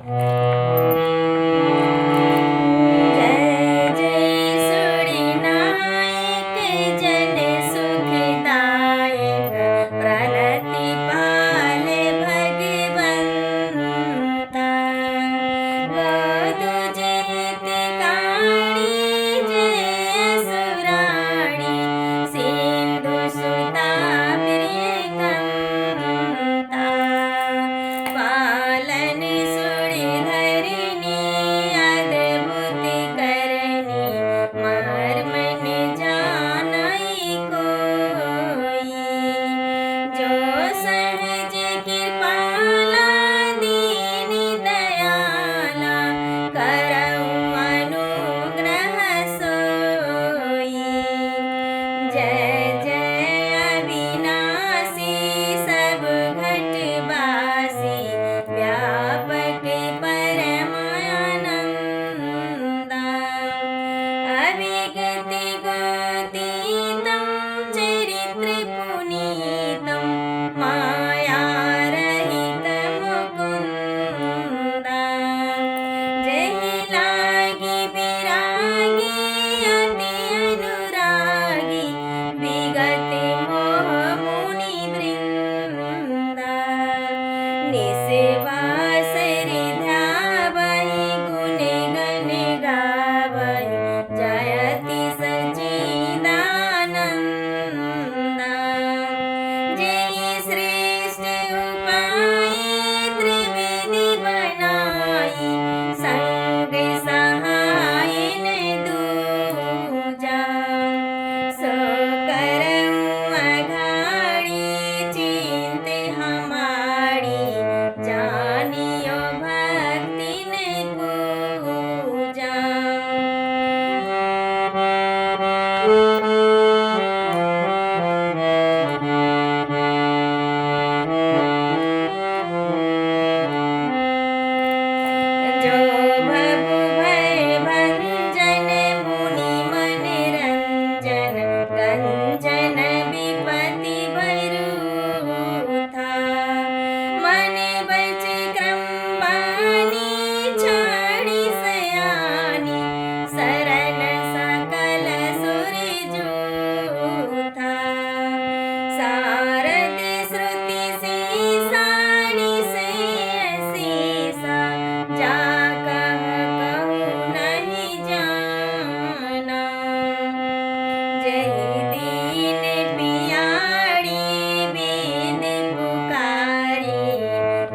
जय जय सुरनायक जन सुखदायक प्रणति पाल भगवंता गोदुज हितकाणी जय सुराणी सिंधु सुता प्रियकंता पालन सुरधरिणी अद्भुत करनी मर्मन जानई कोई जो सहज कृपाला दीन दयाला करऊ अनुग्रह सोई जय जय अविनाशी सब घट बासी व्यापक परमानंदा अविगति गतीतं चरित्र पुनीतं माया रहित मुकुंदा जहि लागी विरागी अति अनुरागी विगत मोह मुनि वृंदा निस्वास ध्यावहि गुण गण गावहि जयति सच्चिदानंदा जेहि श्रेष्ठ उपाय त्रिविधि बनाई संग सहाय न दूजा सो करऊँ अघाड़ी चिंत हमारी जानियो भक्ति न पूजा जो भवु भय भंजन मुनि मन रंजन गंजन विपति भरूथा मन बच क्रम बानी छाड़ी सयानी सरन सकल सुर जूथा सारद श्रुति सीसानी से सीसा जा कह कहूँ नहीं जाना जहि दीन पियारी वेद पुकारी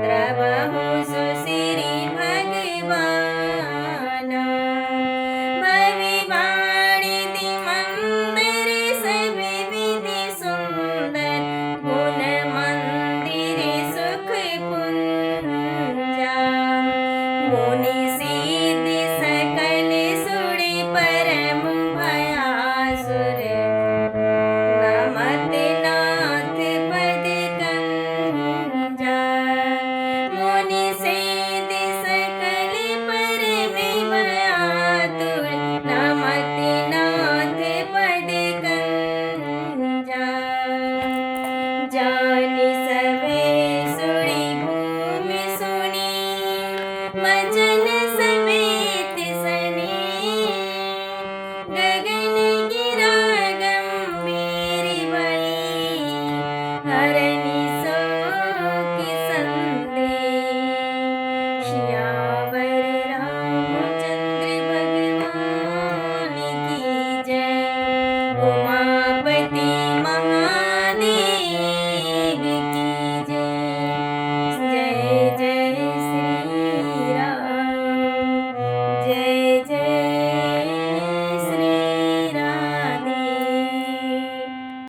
त्रवहु सुसिरि भगवाना भविवाणी मंदिर सब विधि सुंदर गुण मंदिर सुख पुंजा मुनि सिद्धि सकल सुरि परम भयासुर नमत नाथ पद कंजा मुनि सिद्धि सकल परम भयातुर नमत नाथ पद कंजा जानि सभे सुरि भूमि सुनी मज